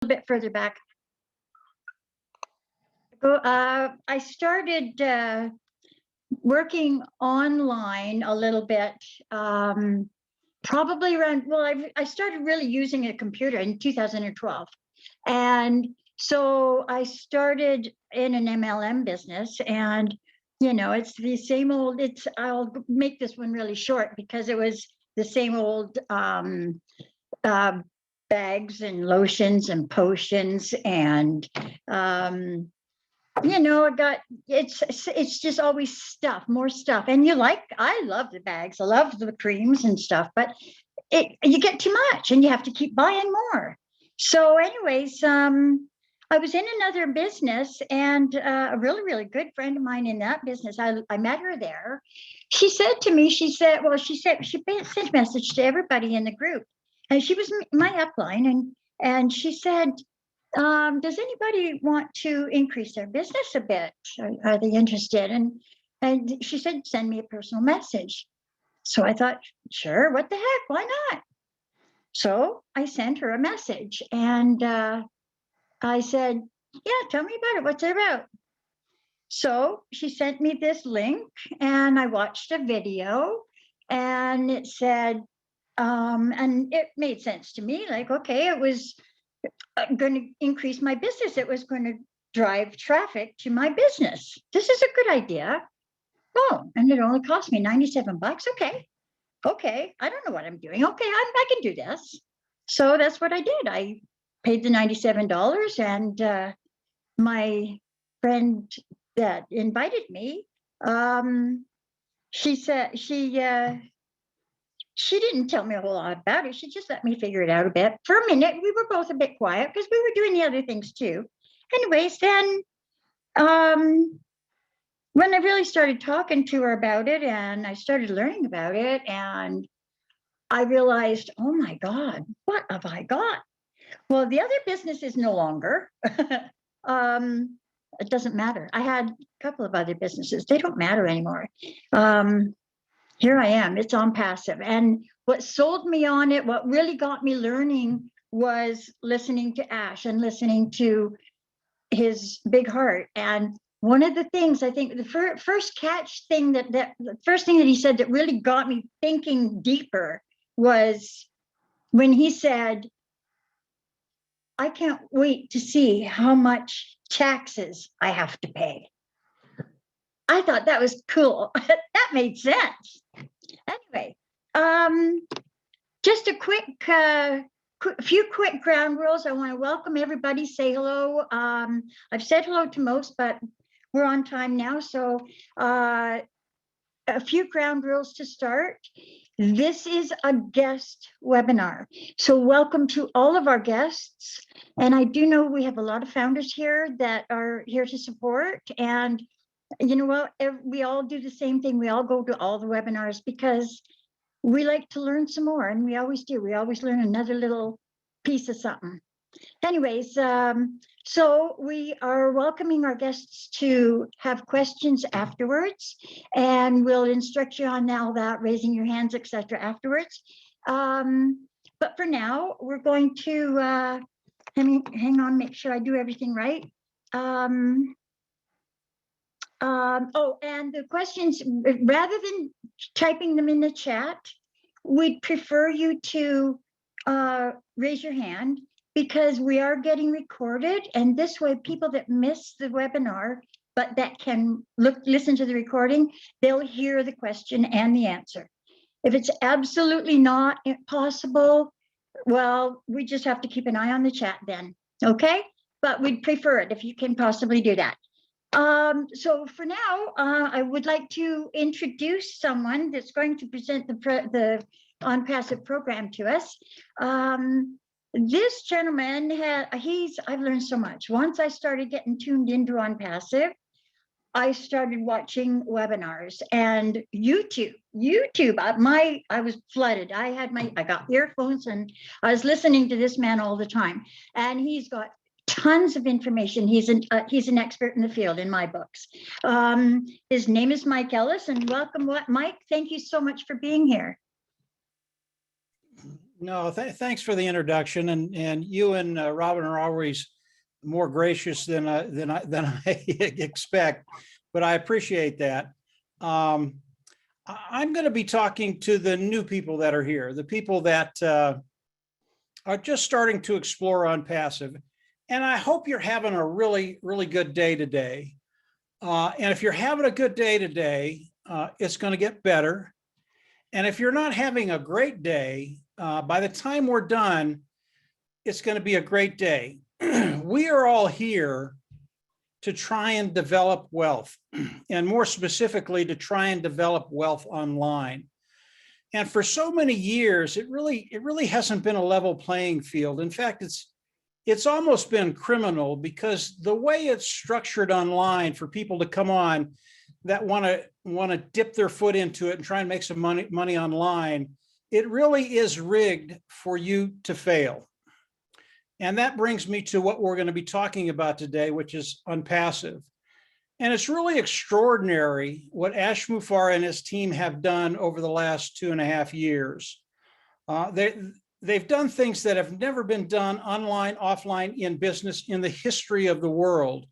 bit further back. I started working online a little bit, probably around, well, I started really using a computer in 2012. And so I started in an MLM business, and it's the same old, I'll make this one really short because it was the same old bags and lotions and potions and it's just always stuff, more stuff. And I love the bags, I love the creams and stuff, but you get too much and you have to keep buying more. So anyways, I was in another business, and a really, really good friend of mine in that business, I met her there. She said to me, she sent a message to everybody in the group, and she was my upline, and she said, does anybody want to increase their business a bit? Are they interested? And she said, send me a personal message. So I thought, sure, what the heck, why not? So I sent her a message, and I said, yeah, tell me about it. What's it about? So she sent me this link, and I watched a video, and it said, and it made sense to me, like, okay, it was going to increase my business. It was going to drive traffic to my business. This is a good idea. Oh, and it only cost me $97. Okay, I don't know what I'm doing. Okay, I can do this. So that's what I did. I paid the $97, and my friend that invited me, she said she didn't tell me a whole lot about it. She just let me figure it out a bit. For a minute, we were both a bit quiet because we were doing the other things too. Anyways, then when I really started talking to her about it, and I started learning about it, and I realized, oh my God, what have I got? Well, the other business is no longer. It doesn't matter. I had a couple of other businesses. They don't matter anymore. Here I am. It's OnPassive. And what sold me on it, what really got me learning, was listening to Ash and listening to his big heart. And one of the things, I think the first catch thing the first thing that he said that really got me thinking deeper was when he said, I can't wait to see how much taxes I have to pay. I thought that was cool. That made sense. Anyway, just a few quick ground rules. I want to welcome everybody, say hello. I've said hello to most, but we're on time now. So a few ground rules to start. This is a guest webinar. So welcome to all of our guests. And I do know we have a lot of founders here that are here to support. And you know what, we all do the same thing. We all go to all the webinars because we like to learn some more, and we always do. We always learn another little piece of something. Anyways, so we are welcoming our guests to have questions afterwards, and we'll instruct you on all that, raising your hands, etc. afterwards. But for now, we're going to, hang on, make sure I do everything right. Oh, and the questions, rather than typing them in the chat, we'd prefer you to raise your hand, because we are getting recorded, and this way people that miss the webinar but that can listen to the recording, they'll hear the question and the answer. If it's absolutely not possible, well, we just have to keep an eye on the chat then, okay? But we'd prefer it if you can possibly do that. So for now, I would like to introduce someone that's going to present the OnPassive program to us. This gentleman, I've learned so much. Once I started getting tuned into OnPassive, I started watching webinars and YouTube. I was flooded. I got earphones, and I was listening to this man all the time. And he's got tons of information. He's an expert in the field in my books. His name is Mike Ellis, and welcome, Mike. Thank you so much for being here. No, thanks for the introduction, and you and Robin are always more gracious than I expect, but I appreciate that. I'm going to be talking to the new people that are here, the people that are just starting to explore OnPassive, and I hope you're having a really, really good day today. And if you're having a good day today, it's going to get better. And if you're not having a great day, by the time we're done, it's going to be a great day. We are all here to try and develop wealth, and more specifically, to try and develop wealth online. And for so many years, it really hasn't been a level playing field. In fact, it's almost been criminal, because the way it's structured online for people to come on that want to dip their foot into it and try and make some money online, it really is rigged for you to fail. And that brings me to what we're going to be talking about today, which is OnPassive. And it's really extraordinary what Ash Mufareh and his team have done over the last 2.5 years. They've done things that have never been done online, offline, in business in the history of the world.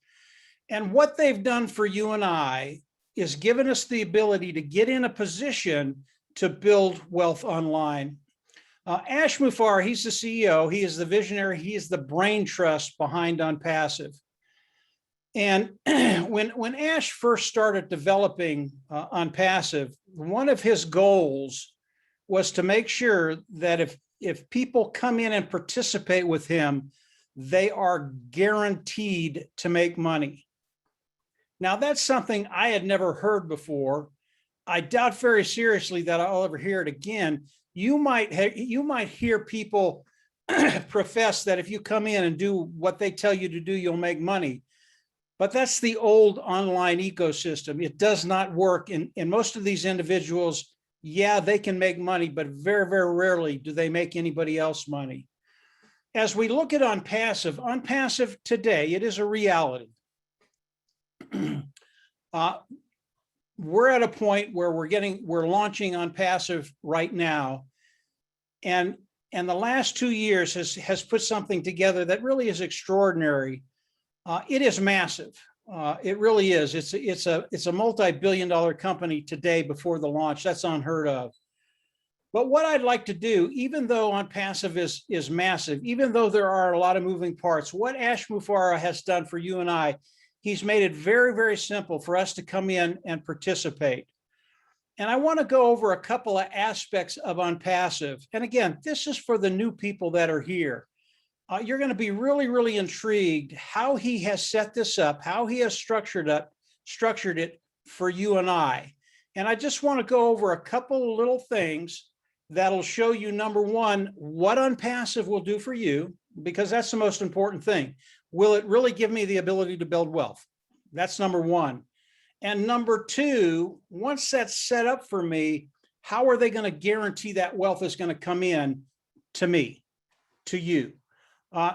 And what they've done for you and I is given us the ability to get in a position to build wealth online. Ash Mufareh, he's the CEO, he is the visionary, he is the brain trust behind OnPassive. And when Ash first started developing OnPassive, one of his goals was to make sure that if people come in and participate with him, they are guaranteed to make money. Now, that's something I had never heard before. I doubt very seriously that I'll ever hear it again. You might hear people profess that if you come in and do what they tell you to do, you'll make money. But that's the old online ecosystem. It does not work. In most of these individuals, yeah, they can make money, but very, very rarely do they make anybody else money. As we look at OnPassive today, it is a reality. We're at a point where we're launching OnPassive right now. And the last 2 years has put something together that really is extraordinary. It is massive. It really is. It's a multi-billion-dollar company today before the launch. That's unheard of. But what I'd like to do, even though OnPassive is massive, even though there are a lot of moving parts, what Ash Mufareh has done for you and I, he's made it very, very simple for us to come in and participate. And I want to go over a couple of aspects of OnPassive. And again, this is for the new people that are here. You're going to be really, really intrigued how he has set this up, how he has structured it for you and I. And I just want to go over a couple of little things that'll show you, number one, what OnPassive will do for you, because that's the most important thing. Will it really give me the ability to build wealth? That's number one. And number two, once that's set up for me, how are they going to guarantee that wealth is going to come in to me, to you?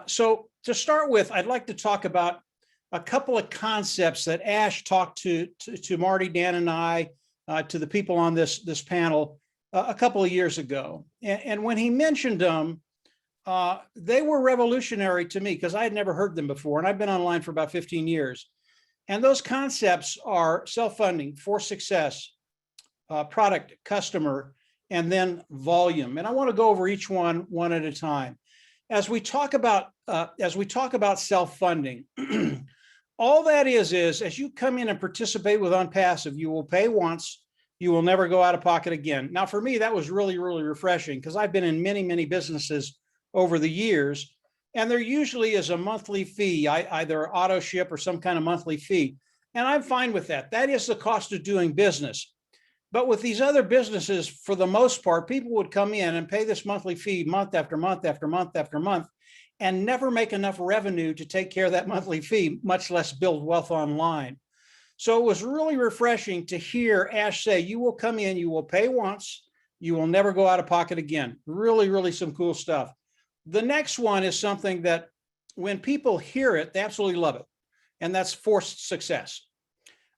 So to start with, I'd like to talk about a couple of concepts that Ash talked to Marty, Dan, and I, to the people on this panel a couple of years ago. And when he mentioned them, they were revolutionary to me because I had never heard them before. And I've been online for about 15 years. And those concepts are self-funding, for success, product, customer, and then volume. And I want to go over each one at a time. As we talk about self-funding, all that is as you come in and participate with OnPassive, you will pay once, you will never go out of pocket again. Now, for me, that was really, really refreshing because I've been in many, many businesses over the years, and there usually is a monthly fee, either auto ship or some kind of monthly fee. And I'm fine with that. That is the cost of doing business. But with these other businesses, for the most part, people would come in and pay this monthly fee month after month after month after month and never make enough revenue to take care of that monthly fee, much less build wealth online. So it was really refreshing to hear Ash say, you will come in, you will pay once, you will never go out of pocket again. Really, really some cool stuff. The next one is something that when people hear it, they absolutely love it. And that's forced success.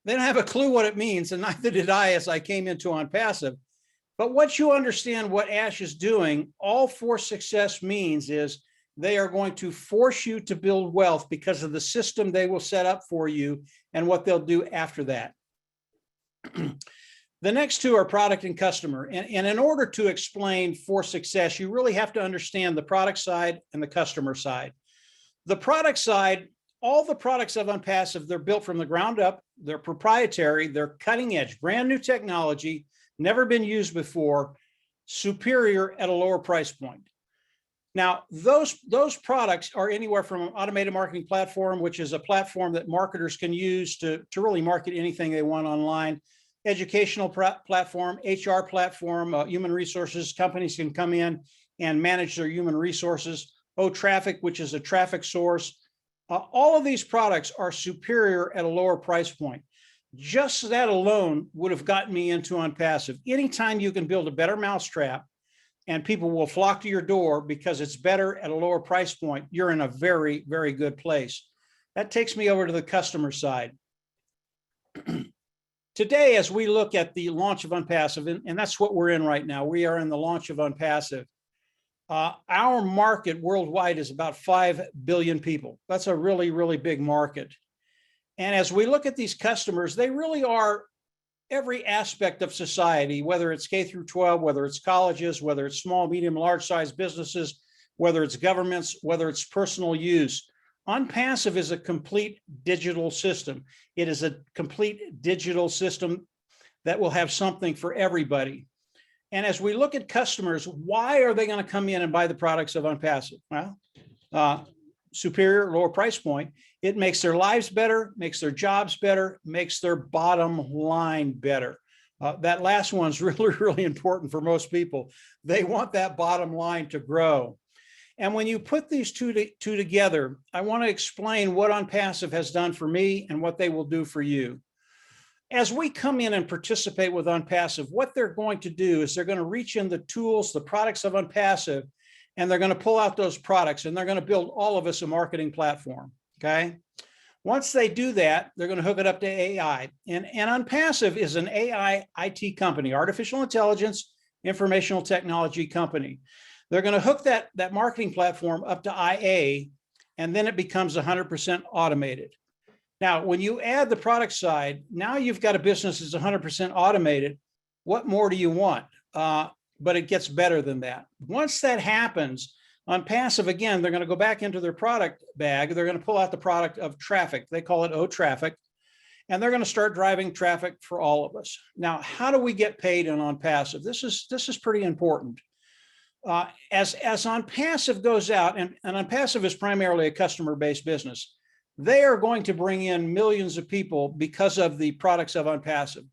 They don't have a clue what it means, and neither did I as I came into OnPassive. But once you understand what Ash is doing, all Force Success means is they are going to force you to build wealth because of the system they will set up for you and what they'll do after that. The next two are product and customer. And in order to explain Force Success, you really have to understand the product side and the customer side. The product side, all the products of OnPassive, they're built from the ground up, they're proprietary, they're cutting edge, brand new technology, never been used before, superior at a lower price point. Now, those products are anywhere from an automated marketing platform, which is a platform that marketers can use to really market anything they want online, educational platform, HR platform, human resources. Companies can come in and manage their human resources. Traffic, which is a traffic source. All of these products are superior at a lower price point. Just that alone would have gotten me into OnPassive. Anytime you can build a better mousetrap and people will flock to your door because it's better at a lower price point, you're in a very, very good place. That takes me over to the customer side. Today, as we look at the launch of OnPassive, and that's what we're in right now, we are in the launch of OnPassive. Our market worldwide is about 5 billion people. That's a really, really big market. And as we look at these customers, they really are every aspect of society, whether it's K through 12, whether it's colleges, whether it's small, medium, large size businesses, whether it's governments, whether it's personal use. OnPassive is a complete digital system. It is a complete digital system that will have something for everybody. And as we look at customers, why are they going to come in and buy the products of OnPassive? Well, superior, lower price point. It makes their lives better, makes their jobs better, makes their bottom line better. That last one's really, really important for most people. They want that bottom line to grow. And when you put these two together, I want to explain what OnPassive has done for me and what they will do for you. As we come in and participate with OnPassive, what they're going to do is they're going to reach in the tools, the products of OnPassive, and they're going to pull out those products and they're going to build all of us a marketing platform. Okay. Once they do that, they're going to hook it up to AI. And OnPassive is an AI IT company, artificial intelligence, informational technology company. They're going to hook that marketing platform up to IA, and then it becomes 100% automated. Now, when you add the product side, now you've got a business that's 100% automated. What more do you want? But it gets better than that. Once that happens, OnPassive, again, they're going to go back into their product bag. They're going to pull out the product of traffic. They call it traffic. And they're going to start driving traffic for all of us. Now, how do we get paid in OnPassive? This is pretty important. As OnPassive goes out, and OnPassive is primarily a customer-based business, they are going to bring in millions of people because of the products of OnPassive.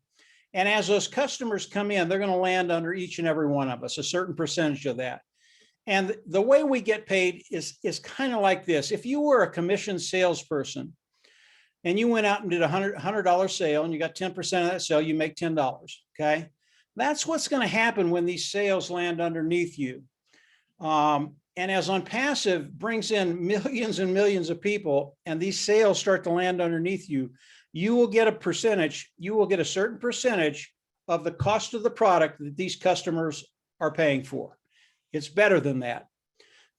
And as those customers come in, they're going to land under each and every one of us, a certain percentage of that. And the way we get paid is kind of like this. If you were a commissioned salesperson and you went out and did a $100 sale and you got 10% of that sale, you make $10, okay? That's what's going to happen when these sales land underneath you. And as OnPassive brings in millions and millions of people and these sales start to land underneath you, you will get a percentage, you will get a certain percentage of the cost of the product that these customers are paying for. It's better than that.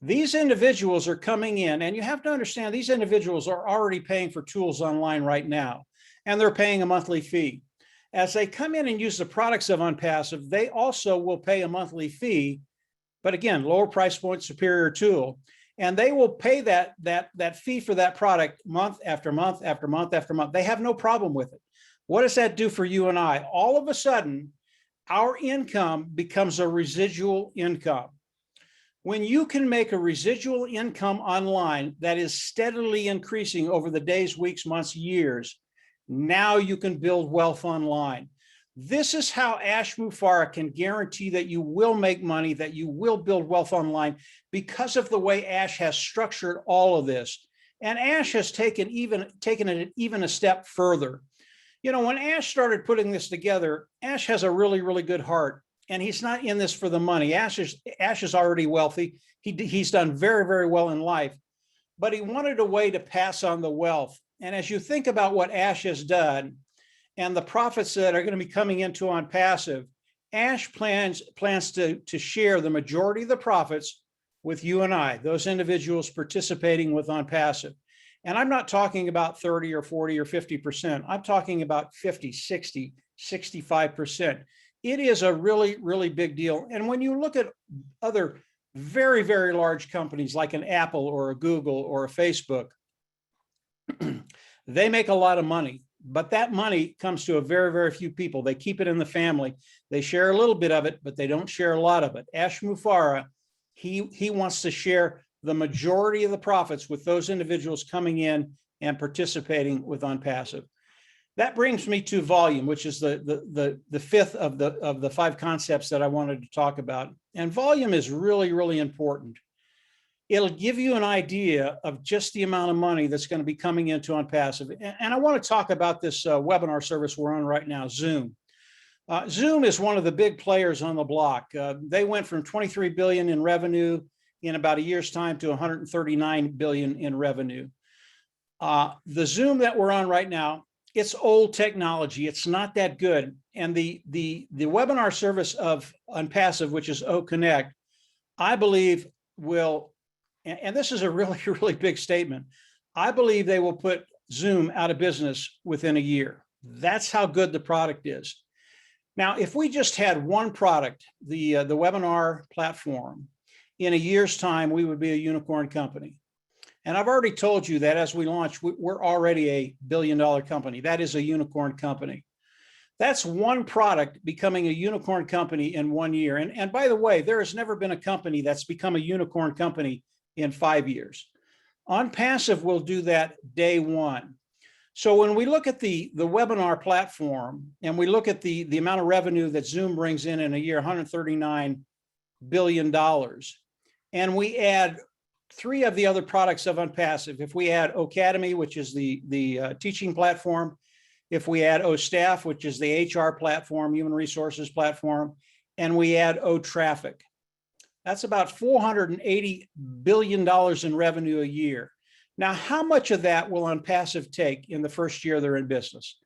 These individuals are coming in, and you have to understand these individuals are already paying for tools online right now, and they're paying a monthly fee. As they come in and use the products of OnPassive, they also will pay a monthly fee, but again, lower price point, superior tool. And they will pay that fee for that product month after month after month after month. They have no problem with it. What does that do for you and I? All of a sudden, our income becomes a residual income. When you can make a residual income online that is steadily increasing over the days, weeks, months, years, now you can build wealth online. This is how Ash Mufareh can guarantee that you will make money, that you will build wealth online because of the way Ash has structured all of this. And Ash has taken it even a step further. You know, when Ash started putting this together, Ash has a really, really good heart. And he's not in this for the money. Ash is already wealthy. He's done very, very well in life, but he wanted a way to pass on the wealth. And as you think about what Ash has done and the profits that are going to be coming into OnPassive, Ash plans to share the majority of the profits with you and I, those individuals participating with OnPassive. And I'm not talking about 30 or 40 or 50%. I'm talking about 50, 60, 65%. It is a really, really big deal. And when you look at other very, very large companies like an Apple or a Google or a Facebook, they make a lot of money, but that money comes to a very, very few people. They keep it in the family. They share a little bit of it, but they don't share a lot of it. Ash Mufareh, he wants to share the majority of the profits with those individuals coming in and participating with OnPassive. That brings me to volume, which is the fifth of the 5 concepts that I wanted to talk about. And volume is really, really important. It'll give you an idea of just the amount of money that's going to be coming into OnPassive. And I want to talk about this webinar service we're on right now, Zoom. Zoom is one of the big players on the block. They went from 23 billion in revenue in about a year's time to 139 billion in revenue. The Zoom that we're on right now, it's old technology. It's not that good. And the webinar service of OnPassive, which is OConnect, I believe will, and this is a really, really big statement, I believe they will put Zoom out of business within a year. That's how good the product is. Now, if we just had one product, the webinar platform, in a year's time, we would be a unicorn company. And I've already told you that as we launch, we're already a billion-dollar company. That is a unicorn company. That's one product becoming a unicorn company in 1 year. And by the way, there has never been a company that's become a unicorn company in 5 years. OnPassive will do that day one. So when we look at the webinar platform and we look at the amount of revenue that Zoom brings in a year, $139 billion, and we add 3 of the other products of OnPassive. If we add Academy, which is the teaching platform, if we add OStaff, which is the HR platform, human resources platform, and we add OTraffic, that's about $480 billion in revenue a year. Now, how much of that will OnPassive take in the first year they're in business?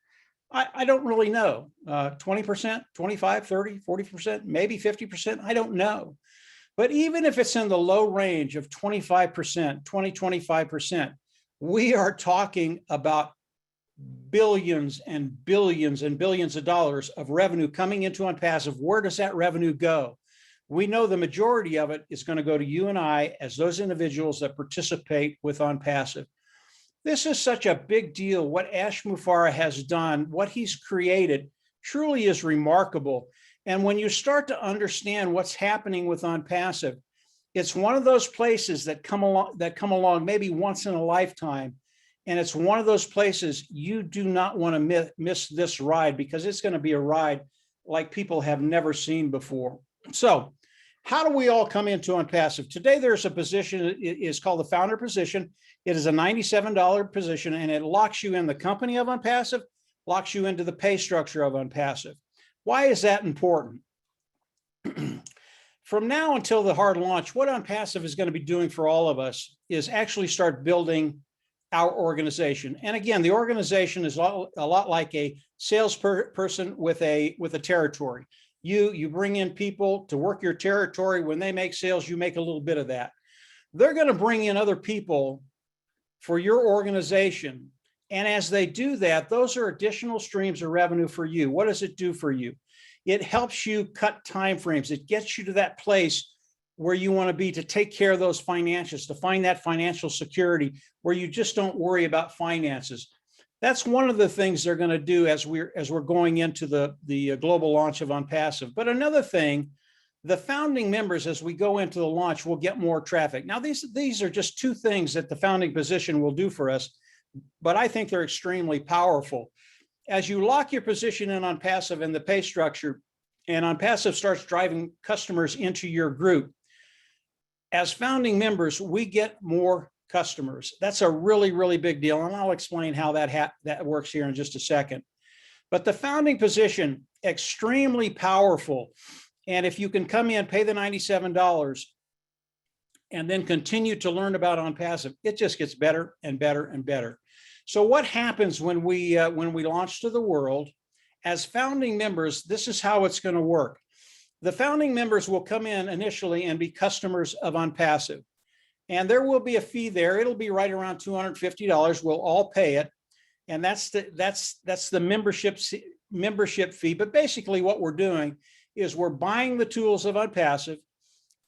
I don't really know. 20%, 25, 30, 40%, maybe 50%, I don't know. But even if it's in the low range of 25%, 20, 25%, we are talking about billions and billions and billions of dollars of revenue coming into OnPassive. Where does that revenue go? We know the majority of it is going to go to you and I as those individuals that participate with OnPassive. This is such a big deal. What Ash Mufareh has done, what he's created, truly is remarkable. And when you start to understand what's happening with OnPassive, it's one of those places that come along maybe once in a lifetime. And it's one of those places you do not want to miss this ride, because it's going to be a ride like people have never seen before. So how do we all come into OnPassive? Today, there's a position, it is called the founder position. It is a $97 position, and it locks you in the company of OnPassive, locks you into the pay structure of OnPassive. Why is that important? From now until the hard launch, what OnPassive is going to be doing for all of us is actually start building our organization. And again, the organization is a lot like a salesperson with a territory. You bring in people to work your territory. When they make sales, you make a little bit of that. They're going to bring in other people for your organization. And as they do that, those are additional streams of revenue for you. What does it do for you? It helps you cut timeframes. It gets you to that place where you want to be, to take care of those financials, to find that financial security where you just don't worry about finances. That's one of the things they're going to do as we're going into the global launch of OnPassive. But another thing, the founding members, as we go into the launch, will get more traffic. Now, these are just 2 things that the founding position will do for us, but I think they're extremely powerful. As you lock your position in OnPassive and the pay structure, and OnPassive starts driving customers into your group, as founding members, we get more customers. That's a really, really big deal. And I'll explain how that works here in just a second. But the founding position, extremely powerful. And if you can come in, pay the $97, and then continue to learn about OnPassive, it just gets better and better and better. So what happens when we launch to the world as founding members? This is how it's going to work. The founding members will come in initially and be customers of OnPassive. And there will be a fee there. It'll be right around $250. We'll all pay it. And that's the membership fee. But basically what we're doing is we're buying the tools of OnPassive,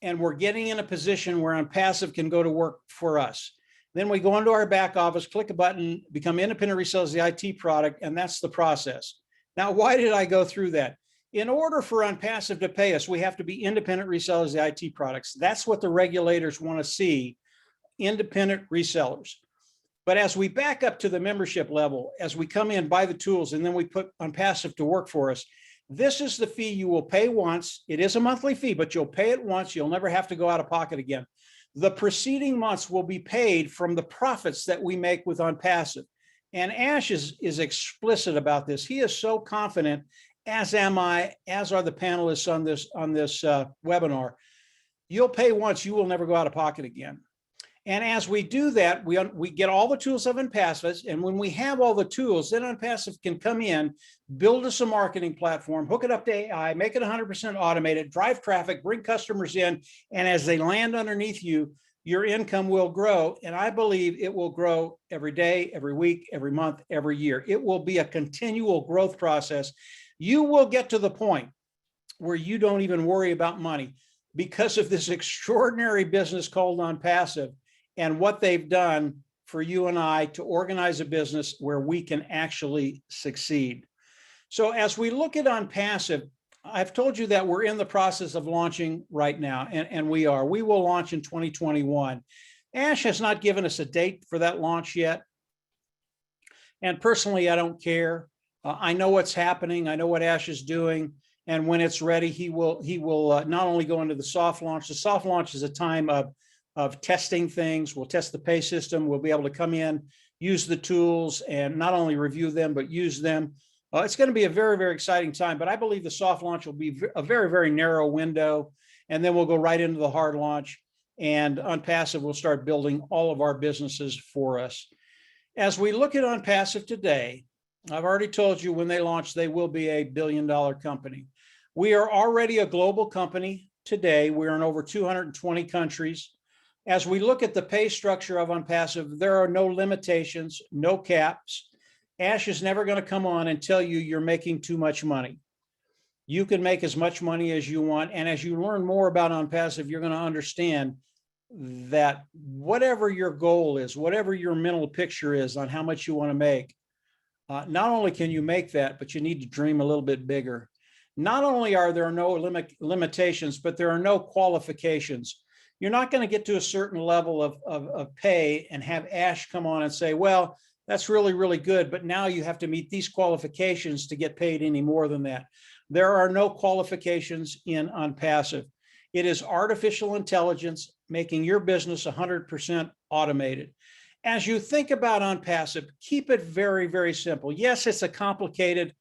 and we're getting in a position where OnPassive can go to work for us. Then we go into our back office, click a button, become independent resellers of the IT product, and that's the process. Now, why did I go through that? In order for OnPassive to pay us, we have to be independent resellers of the IT products. That's what the regulators want to see, independent resellers. But as we back up to the membership level, as we come in, buy the tools, and then we put OnPassive to work for us, this is the fee you will pay once. It is a monthly fee, but you'll pay it once. You'll never have to go out of pocket again. The preceding months will be paid from the profits that we make with OnPassive. And Ash is explicit about this. He is so confident, as am I, as are the panelists on this webinar. You'll pay once, you will never go out of pocket again. And as we do that, we get all the tools of OnPassive. And when we have all the tools, then OnPassive can come in, build us a marketing platform, hook it up to AI, make it 100% automated, drive traffic, bring customers in. And as they land underneath you, your income will grow. And I believe it will grow every day, every week, every month, every year. It will be a continual growth process. You will get to the point where you don't even worry about money because of this extraordinary business called OnPassive, and what they've done for you and I to organize a business where we can actually succeed. So as we look at OnPassive, I've told you that we're in the process of launching right now, and we will launch in 2021. Ash has not given us a date for that launch yet. And personally, I don't care. I know what's happening. I know what Ash is doing. And when it's ready, he will not only go into the soft launch. The soft launch is a time of testing things. We'll test the pay system. We'll be able to come in, use the tools, and not only review them, but use them. It's going to be a very, very exciting time, but I believe the soft launch will be a very, very narrow window, and then we'll go right into the hard launch, and OnPassive will start building all of our businesses for us. As we look at OnPassive today, I've already told you when they launch, they will be a billion-dollar company. We are already a global company today. We're in over 220 countries. As we look at the pay structure of OnPassive, there are no limitations, no caps. Ash is never going to come on and tell you you're making too much money. You can make as much money as you want. And as you learn more about OnPassive, you're going to understand that whatever your goal is, whatever your mental picture is on how much you want to make, not only can you make that, but you need to dream a little bit bigger. Not only are there no limitations, but there are no qualifications. You're not going to get to a certain level of pay and have Ash come on and say, well, that's really, really good, but now you have to meet these qualifications to get paid any more than that. There are no qualifications in OnPassive. It is artificial intelligence making your business 100% automated. As you think about OnPassive, keep it very, very simple. Yes, it's a complicated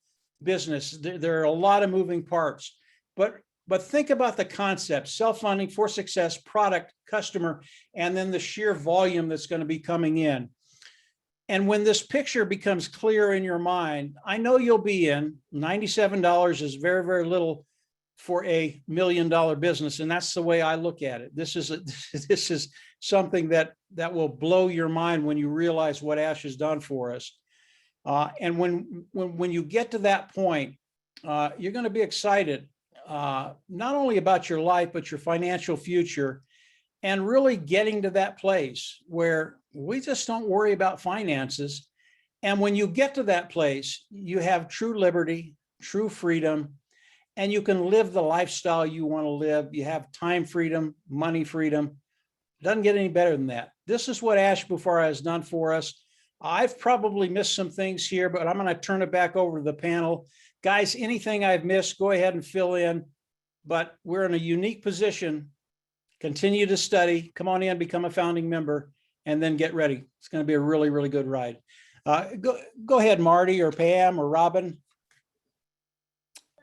business. There are a lot of moving parts, but think about the concept: self-funding for success, product, customer, and then the sheer volume that's going to be coming in. And when this picture becomes clear in your mind, I know you'll be in. $97 is very, very little for a $1 million business. And that's the way I look at it. This is something that will blow your mind when you realize what Ash has done for us. And when you get to that point, you're going to be excited, not only about your life, but your financial future, and really getting to that place where we just don't worry about finances. And when you get to that place, you have true liberty, true freedom, and you can live the lifestyle you want to live. You have time freedom, money freedom. Doesn't get any better than that. This is what Ash Bufara has done for us. I've probably missed some things here, but I'm going to turn it back over to the panel. Guys, anything I've missed, go ahead and fill in. But we're in a unique position. Continue to study, come on in, become a founding member, and then get ready. It's going to be a really, really good ride. Go ahead, Marty or Pam or Robin.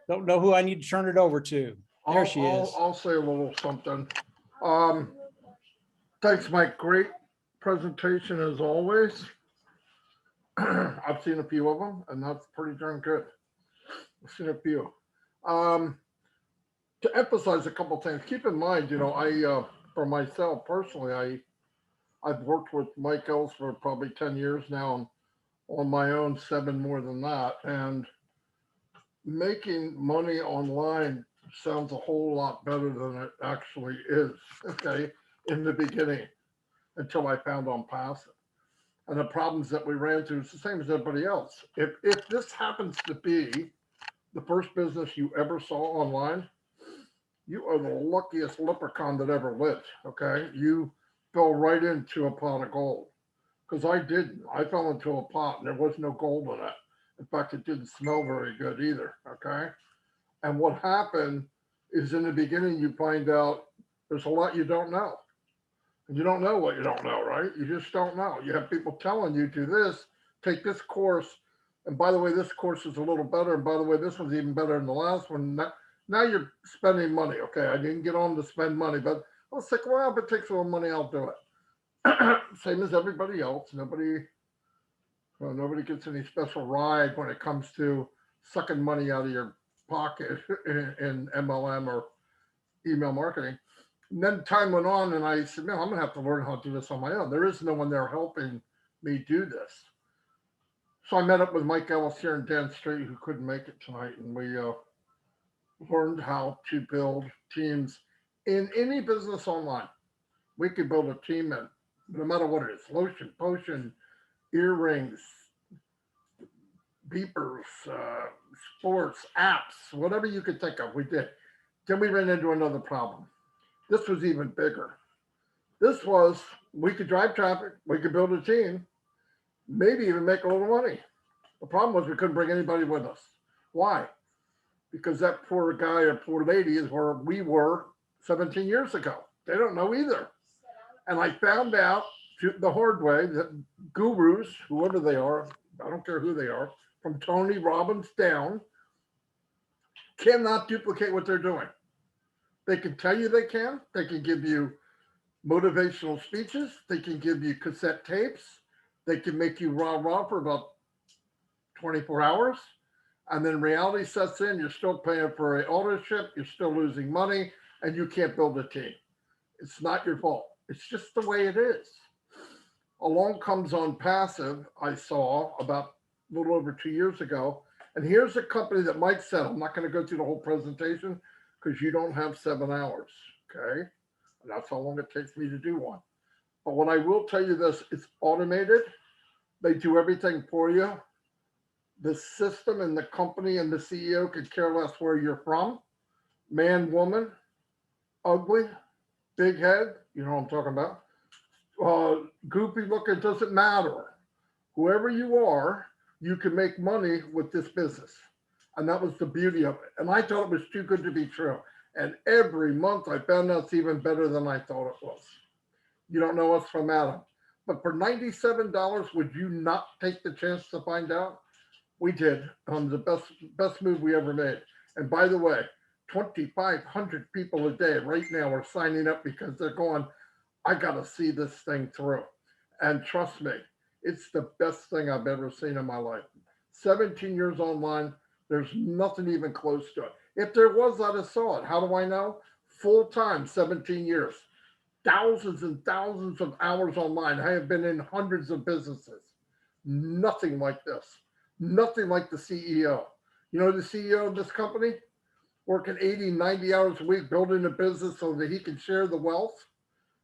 Don't know who I need to turn it over to. There she is. I'll say a little something. Thanks, Mike. Great presentation as always. I've seen a few of them, and that's pretty darn good. I've seen a few. to emphasize a couple things, keep in mind, for myself personally, I've worked with Mike Ellis for probably 10 years now, and on my own 7 more than that. And making money online sounds a whole lot better than it actually is, okay, in the beginning, until I found OnPassive. And the problems that we ran into is the same as everybody else. If this happens to be the first business you ever saw online, you are the luckiest leprechaun that ever lived, okay? You fell right into a pot of gold. Because I didn't. I fell into a pot and there was no gold in it. In fact, it didn't smell very good either, okay? And what happened is in the beginning, you find out there's a lot you don't know. And you don't know what you don't know, right? You just don't know. You have people telling you, do this, take this course. And by the way, this course is a little better. And by the way, this one's even better than the last one. Now you're spending money. Okay, I didn't get on to spend money, but let's take, well, if it takes a little money, I'll do it. Same as everybody else. Nobody gets any special ride when it comes to sucking money out of your pocket in MLM or email marketing. And then time went on and I said, man, I'm gonna have to learn how to do this on my own. There is no one there helping me do this. So I met up with Mike Ellis here in Dan Street, who couldn't make it tonight, and we learned how to build teams in any business online. We could build a team in no matter what it is, lotion, potion, earrings, beepers, sports, apps, whatever you could think of, we did. Then we ran into another problem. This was even bigger. This was, we could drive traffic, we could build a team, maybe even make a little money. The problem was we couldn't bring anybody with us. Why? Because that poor guy or poor lady is where we were 17 years ago. They don't know either. And I found out the hard way that gurus, whoever they are, I don't care who they are, from Tony Robbins down, cannot duplicate what they're doing. They can tell you they can give you motivational speeches, they can give you cassette tapes, they can make you rah-rah for about 24 hours, and then reality sets in, you're still paying for an auto-ship, you're still losing money, and you can't build a team. It's not your fault. It's just the way it is. Along comes OnPassive, I saw about a little over 2 years ago. And here's a company that Mike said, I'm not going to go through the whole presentation because you don't have 7 hours, okay? And that's how long it takes me to do one. But what I will tell you this, it's automated. They do everything for you. The system and the company and the CEO could care less where you're from. Man, woman, ugly, big head, you know what I'm talking about. Goofy look, it doesn't matter. Whoever you are, you can make money with this business. And that was the beauty of it. And I thought it was too good to be true. And every month I found out it's even better than I thought it was. You don't know us from Adam. But for $97, would you not take the chance to find out? We did. The best move we ever made. And by the way, 2,500 people a day right now are signing up because they're going, I got to see this thing through. And trust me, it's the best thing I've ever seen in my life. 17 years online, there's nothing even close to it. If there was, I'd have saw it. How do I know? Full time, 17 years. Thousands and thousands of hours online. I have been in hundreds of businesses. Nothing like this. Nothing like the CEO. You know the CEO of this company? Working 80, 90 hours a week, building a business so that he can share the wealth.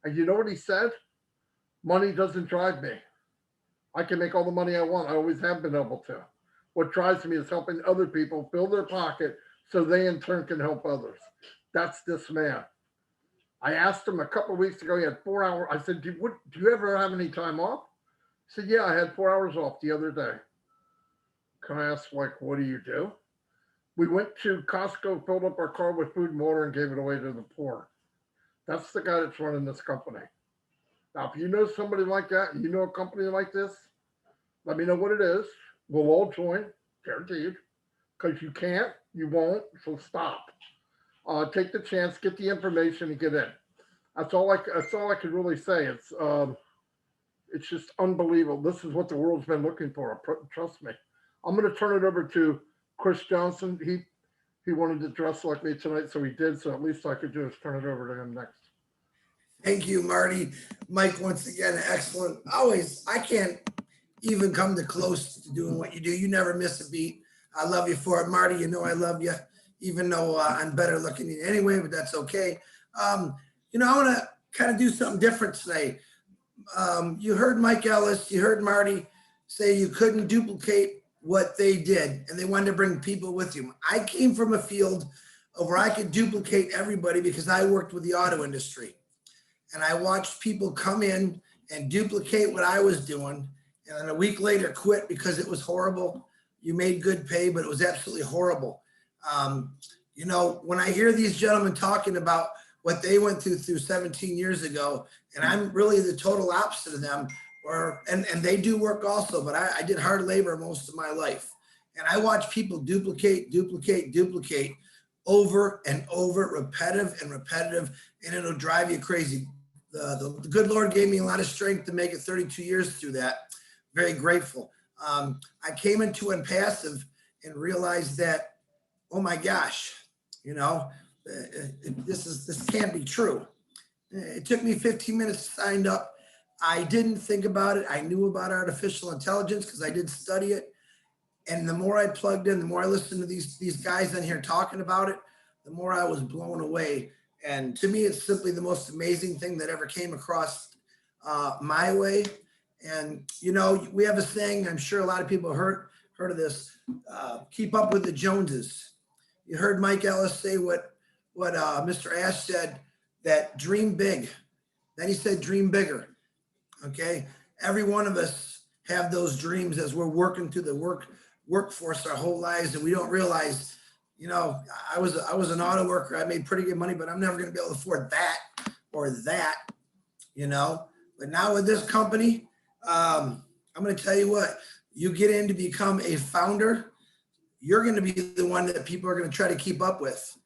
And you know what he said? Money doesn't drive me. I can make all the money I want. I always have been able to. What drives me is helping other people fill their pocket so they in turn can help others. That's this man. I asked him a couple of weeks ago, he had 4 hours. I said, do you ever have any time off? He said, yeah, I had 4 hours off the other day. Can I ask, like, what do you do? We went to Costco, filled up our car with food and water and gave it away to the poor. That's the guy that's running this company. Now, if you know somebody like that, and you know a company like this, let me know what it is. We'll all join, guaranteed. Because you can't, you won't, so stop. Take the chance, get the information, and get in. That's all I can really say. It's just unbelievable. This is what the world's been looking for. Trust me. I'm going to turn it over to Chris Johnson. he wanted to dress like me tonight, so he did. So at least I could just turn it over to him next. Thank you, Marty. Mike, once again, excellent. Always, I can't even come to close to doing what you do. You never miss a beat. I love you for it, Marty. You know I love you, even though I'm better looking than you anyway, but that's okay. You know, I want to kind of do something different today. You heard Mike Ellis, you heard Marty say you couldn't duplicate what they did, and they wanted to bring people with you. I came from a field of where I could duplicate everybody because I worked with the auto industry. And I watched people come in and duplicate what I was doing, and then a week later quit because it was horrible. You made good pay, but it was absolutely horrible. You know, when I hear these gentlemen talking about what they went through 17 years ago, and I'm really the total opposite of them, and they do work also, but I did hard labor most of my life. And I watch people duplicate over and over, repetitive, and it'll drive you crazy. The good Lord gave me a lot of strength to make it 32 years through that. Very grateful. I came into OnPassive and realized that, oh my gosh, you know, this can't be true. It took me 15 minutes to sign up. I didn't think about it. I knew about artificial intelligence because I did study it. And the more I plugged in, the more I listened to these guys in here talking about it, the more I was blown away. And to me, it's simply the most amazing thing that ever came across my way. And, you know, we have a saying, I'm sure a lot of people heard of this, keep up with the Joneses. You heard Mike Ellis say what Mr. Ash said, that dream big. Then he said, dream bigger. Okay. Every one of us have those dreams as we're working through the workforce our whole lives. And we don't realize, you know, I was an auto worker. I made pretty good money, but I'm never going to be able to afford that or that, you know. But now with this company, I'm going to tell you what, you get in to become a founder, you're going to be the one that people are going to try to keep up with.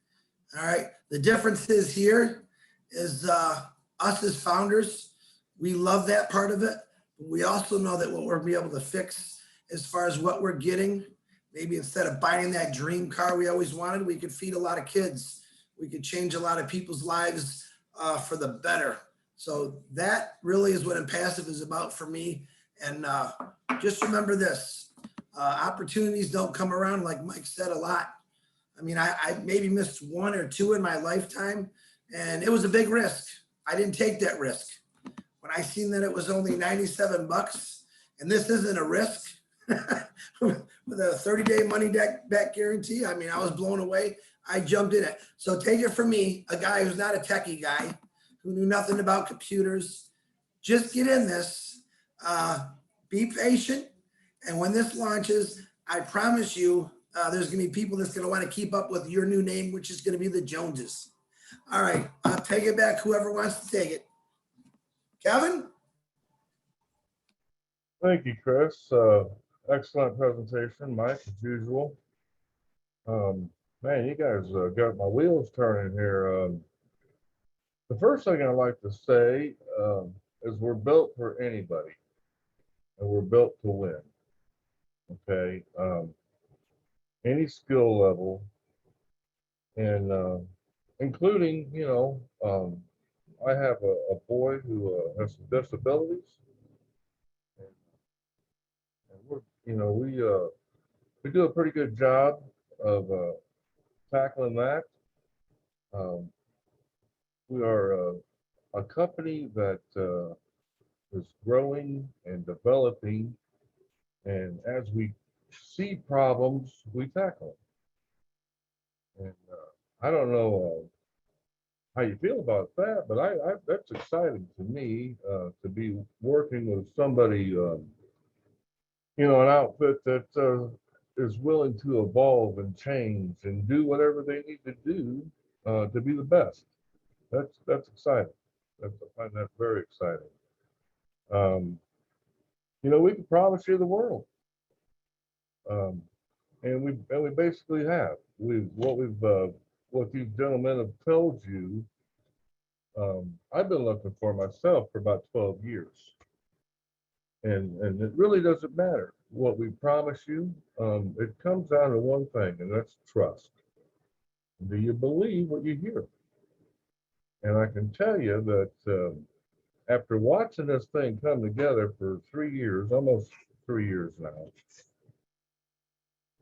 All right. The difference is here is us as founders, we love that part of it. But we also know that what we're going to be able to fix as far as what we're getting, maybe instead of buying that dream car we always wanted, we could feed a lot of kids. We could change a lot of people's lives for the better. So that really is what OnPassive is about for me. And just remember this, opportunities don't come around, like Mike said, a lot. I mean, I maybe missed one or two in my lifetime, and it was a big risk. I didn't take that risk. When I seen that it was only 97 bucks, and this isn't a risk, with a 30-day money back guarantee, I mean, I was blown away. I jumped in it. So take it from me, a guy who's not a techie guy, who knew nothing about computers. Just get in this, be patient, and when this launches, I promise you, there's going to be people that's going to want to keep up with your new name, which is going to be the Joneses. All right, I'll take it back, whoever wants to take it. Kevin? Thank you, Chris. Excellent presentation, Mike, as usual. Man, you guys got my wheels turning here. The first thing I like to say is we're built for anybody, and we're built to win. Okay, any skill level, and including, you know, I have a boy who has some disabilities, and we're, you know, we do a pretty good job of tackling that. We are a company that is growing and developing, and as we see problems, we tackle them. And I don't know how you feel about that, but I that's exciting to me to be working with somebody, you know, an outfit that is willing to evolve and change and do whatever they need to do to be the best. That's exciting. I find that very exciting. You know, we can promise you the world, and we basically have. What these gentlemen have told you. I've been looking for myself for about 12 years, and it really doesn't matter what we promise you. It comes down to one thing, and that's trust. Do you believe what you hear? And I can tell you that after watching this thing come together for 3 years, almost 3 years now,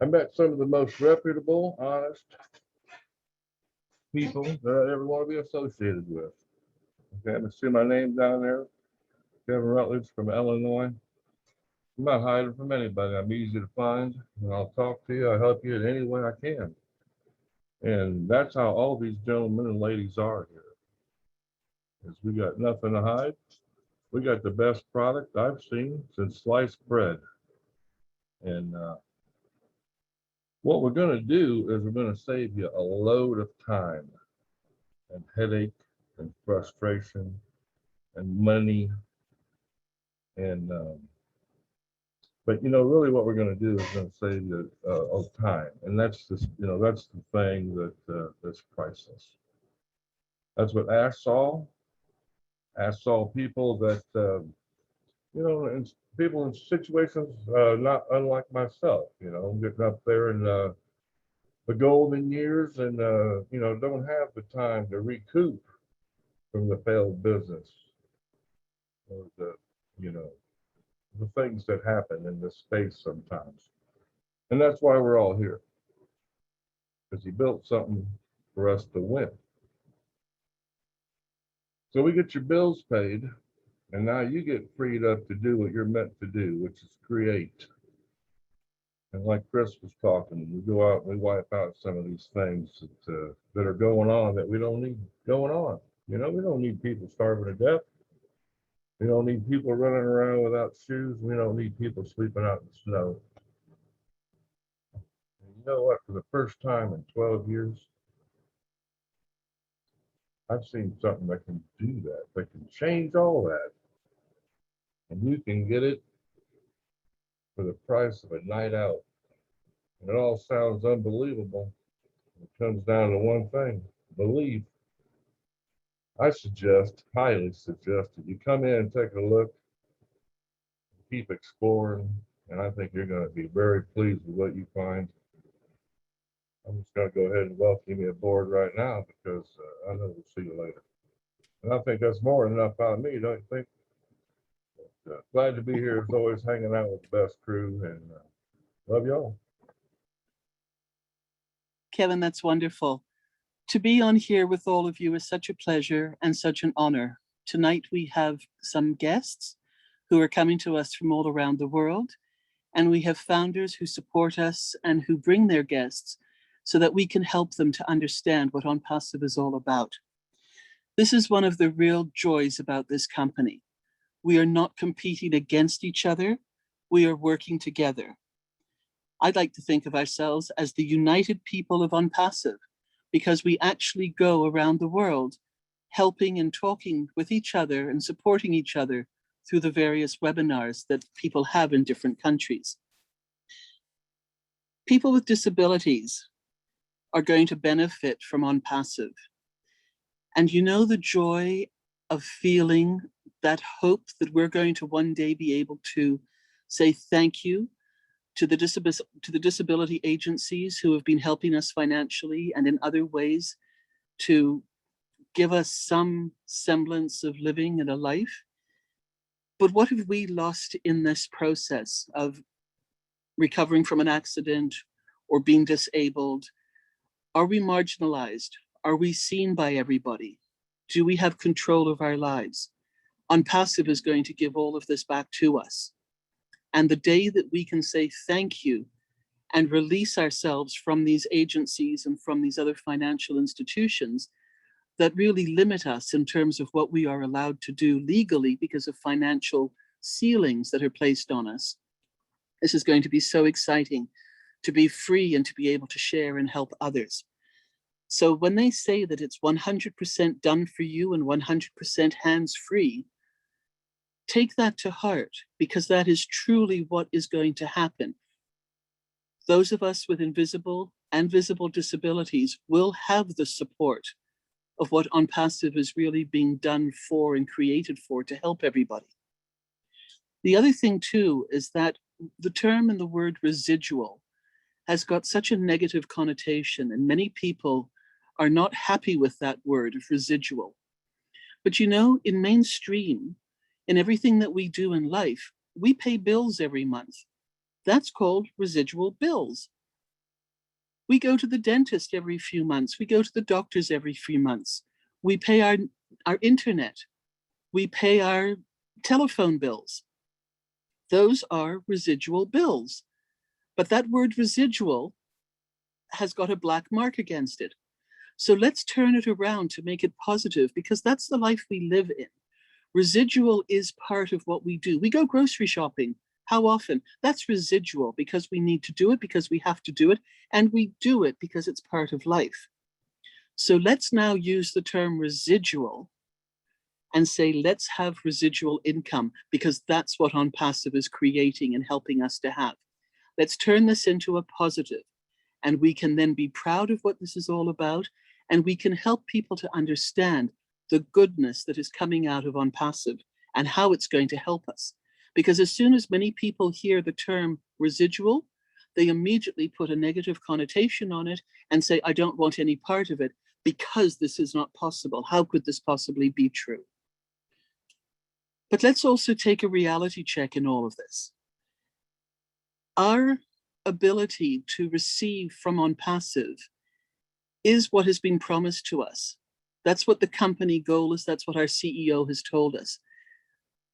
I met some of the most reputable, honest people that I ever want to be associated with. Okay, I'm see my name down there, Kevin Rutledge from Illinois. I'm not hiding from anybody. I'm easy to find, and I'll talk to you. I'll help you in any way I can. And that's how all these gentlemen and ladies are here. Is we got nothing to hide. We got the best product I've seen since sliced bread. And what we're going to do is we're going to save you a load of time and headache and frustration and money. And but really what we're going to do is going to save you of time. And that's just, that's the thing that's priceless. That's what Ash saw. Ash saw people that, and people in situations not unlike myself, getting up there in the golden years and, don't have the time to recoup from the failed business or the things that happen in this space sometimes. And that's why we're all here, because he built something for us to win. So we get your bills paid, and now you get freed up to do what you're meant to do, which is create. And like Chris was talking, we go out and we wipe out some of these things that are going on that we don't need going on. We don't need people starving to death. We don't need people running around without shoes. We don't need people sleeping out in the snow. And you know what? For the first time in 12 years, I've seen something that can do that can change all that. And you can get it for the price of a night out. And it all sounds unbelievable. It comes down to one thing: belief. I highly suggest that you come in and take a look, keep exploring, and I think you're going to be very pleased with what you find. I'm just going to go ahead and welcome you aboard right now because I know we'll see you later. And I think that's more than enough out of me, don't you think? But, glad to be here as always, hanging out with the best crew, and love y'all. Kevin, that's wonderful. To be on here with all of you is such a pleasure and such an honor. Tonight we have some guests who are coming to us from all around the world, and we have founders who support us and who bring their guests so that we can help them to understand what OnPassive is all about. This is one of the real joys about this company. We are not competing against each other. We are working together. I'd like to think of ourselves as the united people of OnPassive, because we actually go around the world helping and talking with each other and supporting each other through the various webinars that people have in different countries. People with disabilities are going to benefit from OnPassive. And the joy of feeling that hope that we're going to one day be able to say thank you to the disability agencies who have been helping us financially and in other ways to give us some semblance of living and a life. But what have we lost in this process of recovering from an accident or being disabled? Are we marginalized? Are we seen by everybody? Do we have control of our lives? OnPassive is going to give all of this back to us. And the day that we can say thank you and release ourselves from these agencies and from these other financial institutions that really limit us in terms of what we are allowed to do legally because of financial ceilings that are placed on us. This is going to be so exciting to be free and to be able to share and help others. So when they say that it's 100% done for you and 100% hands-free, take that to heart, because that is truly what is going to happen. Those of us with invisible and visible disabilities will have the support of what OnPassive is really being done for and created for to help everybody. The other thing too is that the term and the word residual has got such a negative connotation, and many people are not happy with that word of residual. But you know, in mainstream, in everything that we do in life, we pay bills every month. That's called residual bills. We go to the dentist every few months. We go to the doctors every few months. We pay our internet. We pay our telephone bills. Those are residual bills. But that word residual has got a black mark against it. So let's turn it around to make it positive, because that's the life we live in. Residual is part of what we do. We go grocery shopping. How often? That's residual, because we need to do it, because we have to do it, and we do it because it's part of life. So let's now use the term residual and say, let's have residual income, because that's what OnPassive is creating and helping us to have. Let's turn this into a positive, and we can then be proud of what this is all about, and we can help people to understand the goodness that is coming out of OnPassive and how it's going to help us. Because as soon as many people hear the term residual, they immediately put a negative connotation on it and say, I don't want any part of it because this is not possible. How could this possibly be true? But let's also take a reality check in all of this. Our ability to receive from OnPassive is what has been promised to us. That's what the company goal is. That's what our CEO has told us.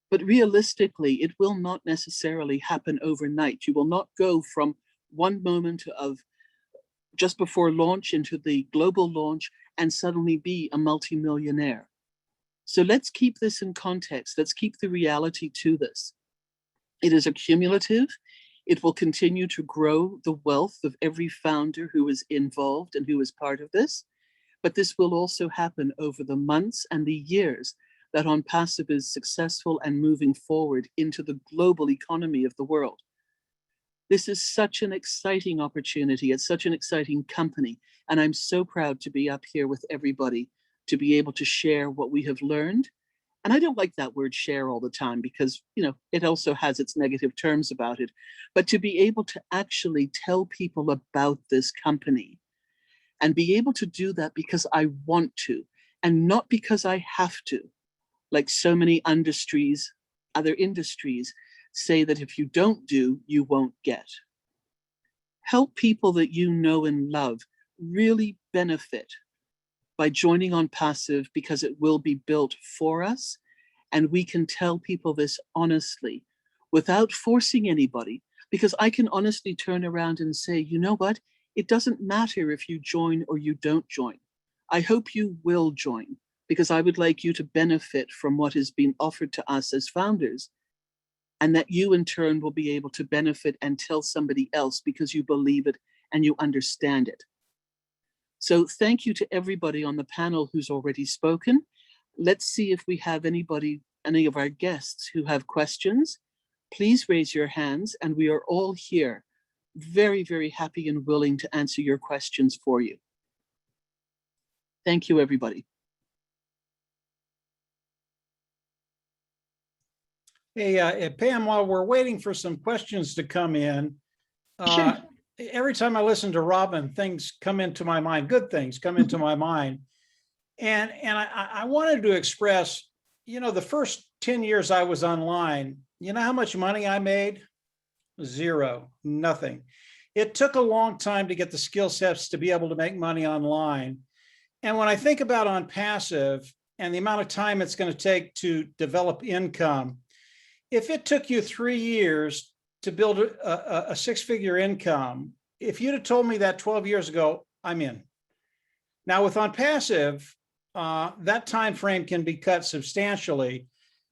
But realistically, it will not necessarily happen overnight. You will not go from one moment of just before launch into the global launch and suddenly be a multimillionaire. So let's keep this in context. Let's keep the reality to this. It is accumulative. It will continue to grow the wealth of every founder who is involved and who is part of this. But this will also happen over the months and the years that OnPassive is successful and moving forward into the global economy of the world. This is such an exciting opportunity. It's such an exciting company. And I'm so proud to be up here with everybody to be able to share what we have learned. And I don't like that word share all the time because, you know, it also has its negative terms about it. But to be able to actually tell people about this company and be able to do that because I want to and not because I have to, like so many industries, other industries say that if you don't do, you won't get. Help people that you know and love really benefit by joining OnPassive because it will be built for us. And we can tell people this honestly without forcing anybody, because I can honestly turn around and say, you know what? It doesn't matter if you join or you don't join. I hope you will join because I would like you to benefit from what has been offered to us as founders, and that you in turn will be able to benefit and tell somebody else because you believe it and you understand it. So thank you to everybody on the panel who's already spoken. Let's see if we have anybody, any of our guests who have questions. Please raise your hands, and we are all here, very, very happy and willing to answer your questions for you. Thank you, everybody. Hey, Pam, while we're waiting for some questions to come in, Sure. every time I listen to Robin, things come into my mind, good things come into my mind. And I wanted to express, you know, the first 10 years I was online, you know how much money I made? Zero, nothing. It took a long time to get the skill sets to be able to make money online. And when I think about OnPassive and the amount of time it's going to take to develop income, if it took you 3 years to build a six-figure income, if you'd have told me that 12 years ago, I'm in. Now with OnPassive, that time frame can be cut substantially.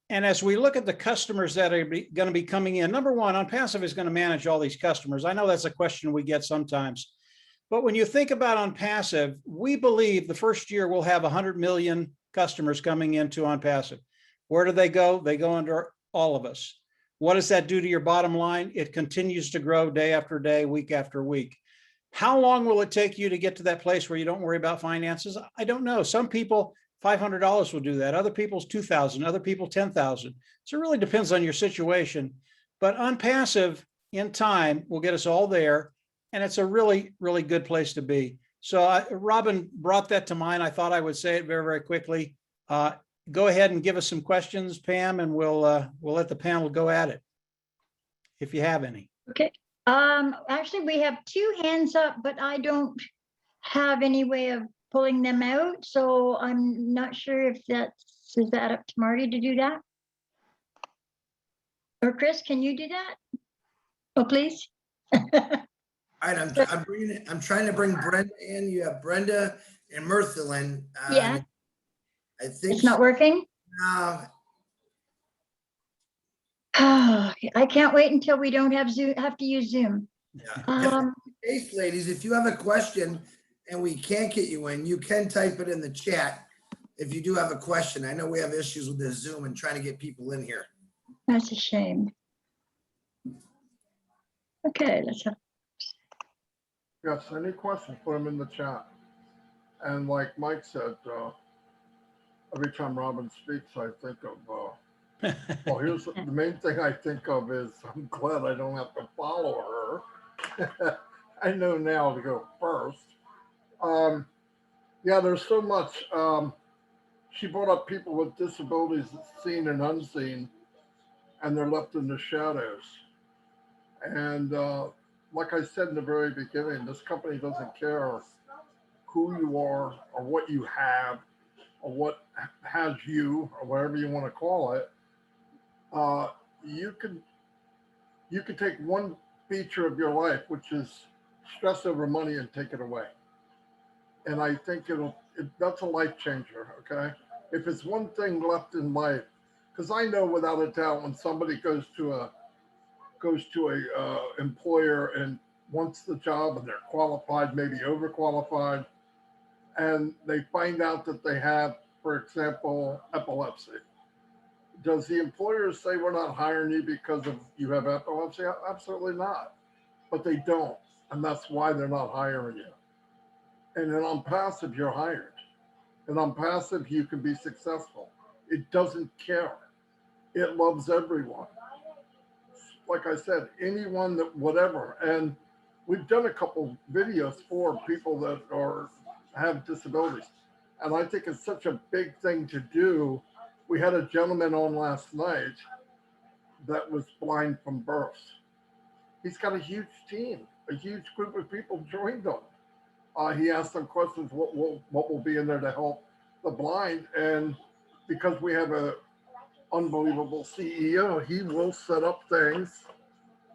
And as we look at the customers that are going to be coming in, number one, OnPassive is going to manage all these customers. I know that's a question we get sometimes. But when you think about OnPassive, we believe the first year we'll have 100 million customers coming into OnPassive. Where do they go? They go under all of us. What does that do to your bottom line? It continues to grow day after day, week after week. How long will it take you to get to that place where you don't worry about finances? I don't know. Some people, $500 will do that. Other people's $2,000, other people $10,000. So it really depends on your situation. But OnPassive in time will get us all there. And it's a really, really good place to be. So Robin brought that to mind. I thought I would say it very, very quickly. Go ahead and give us some questions, Pam, and we'll let the panel go at it, if you have any. Okay. Actually, we have 2 hands up, but I don't have any way of pulling them out. So I'm not sure if is that up to Marty to do that? Or Chris, can you do that? Oh, please. All right, I'm trying to bring Brenda in. You have Brenda and Merthlin. Yeah. I think It's not working. I can't wait until we don't have to use Zoom. Yeah. Case, ladies, if you have a question and we can't get you in, you can type it in the chat. If you do have a question, I know we have issues with the Zoom and trying to get people in here. That's a shame. Okay, let's have. Yes, any questions, put them in the chat. And like Mike said, every time Robin speaks, I think of, well, here's the main thing I think of is I'm glad I don't have to follow her. I know now to go first. Yeah, there's so much. She brought up people with disabilities, seen and unseen, and they're left in the shadows. And like I said in the very beginning, this company doesn't care who you are or what you have or what has you or whatever you want to call it. You can take one feature of your life, which is stress over money, and take it away. And I think that's a life changer. Okay, if it's one thing left in life, because I know without a doubt when somebody goes to a employer and wants the job and they're qualified, maybe overqualified, and they find out that they have, for example, epilepsy. Does the employer say we're not hiring you because of you have epilepsy? Absolutely not. But they don't, and that's why they're not hiring you. And then OnPassive, you're hired. And OnPassive, you can be successful. It doesn't care. It loves everyone. Like I said, anyone that whatever. And we've done a couple videos for people that have disabilities. And I think it's such a big thing to do. We had a gentleman on last night that was blind from birth. He's got a huge team, a huge group of people joined him. He asked them questions, what will be in there to help the blind? And because we have a unbelievable CEO, he will set up things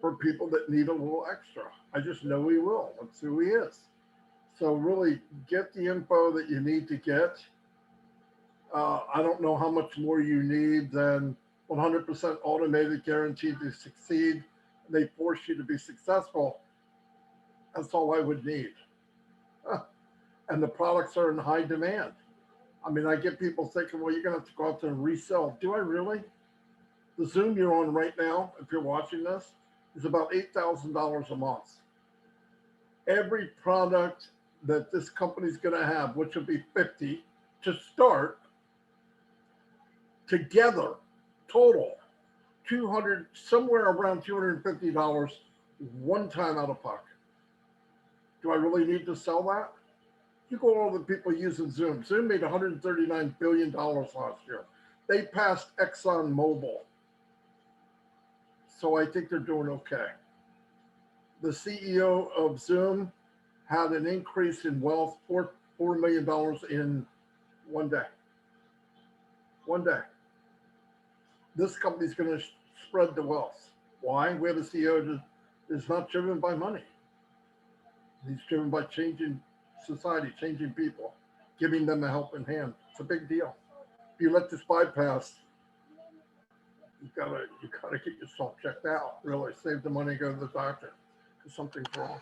for people that need a little extra. I just know he will. That's who he is. So really get the info that you need to get. I don't know how much more you need than 100% automated, guaranteed to succeed. They force you to be successful. That's all I would need. And the products are in high demand. I mean, I get people thinking, well, you're going to have to go out there and resell. Do I really? The Zoom you're on right now, if you're watching this, is about $8,000 a month. Every product that this company's going to have, which will be 50 to start, together, total, 200, somewhere around $250 one time out of pocket. Do I really need to sell that? You go all the people using Zoom. Zoom made $139 billion last year. They passed Exxon Mobil. So I think they're doing okay. The CEO of Zoom had an increase in wealth, $4 million in one day. One day. This company's going to spread the wealth. Why? We have a CEO that is not driven by money. He's driven by changing society, changing people, giving them a helping hand. It's a big deal. If you let this bypass, you gotta get yourself checked out. Really, save the money, go to the doctor because something's wrong.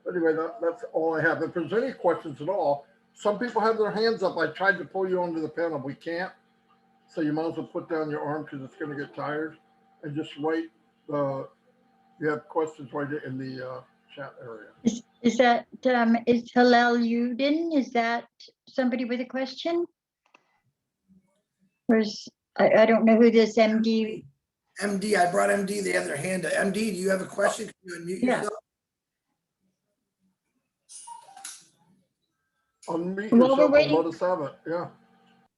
But anyway, that's all I have. If there's any questions at all, some people have their hands up. I tried to pull you onto the panel. We can't. So you might as well put down your arm because it's going to get tired, and just write. You have questions, right in the chat area. Is that is Halal Yudin? Is that somebody with a question? Or is, I don't know who this MD. MD, I brought MD. They have their hand up. MD, do you have a question? Can you unmute yourself? Unmute While we're yourself and waiting, let us have it. Yeah.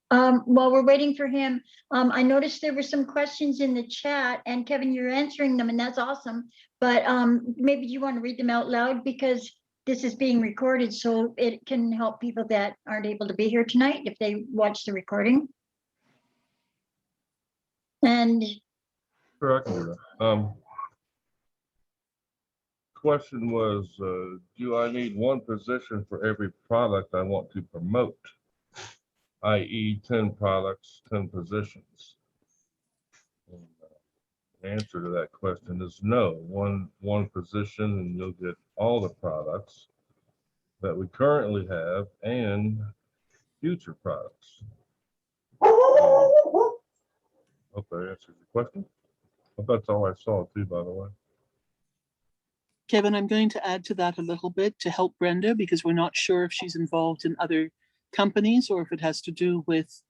while we're waiting for him, I noticed there were some questions in the chat, and Kevin, you're answering them, and that's awesome. But maybe you want to read them out loud, because this is being recorded, so it can help people that aren't able to be here tonight if they watch the recording. And Sure, I can do that. Question was, do I need one position for every product I want to promote? i.e. 10 products, 10 positions. And, the answer to that question is no. One position and you'll get all the products that we currently have and future products. Hope that answers your question. That's all I saw too, by the way. Kevin, I'm going to add to that a little bit to help Brenda, because we're not sure if she's involved in other companies or if it has to do with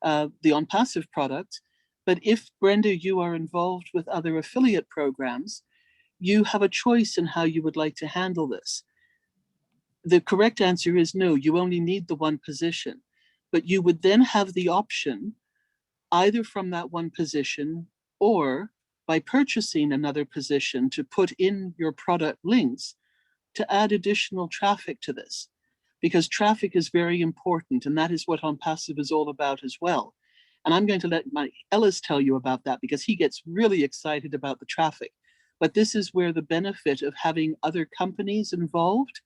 the OnPassive product. But if, Brenda, you are involved with other affiliate programs, you have a choice in how you would like to handle this. The correct answer is no, you only need the one position, but you would then have the option either from that one position or by purchasing another position to put in your product links to add additional traffic to this, because traffic is very important, and that is what OnPassive is all about as well. And I'm going to let Mike Ellis tell you about that, because he gets really excited about the traffic. But this is where the benefit of having other companies involved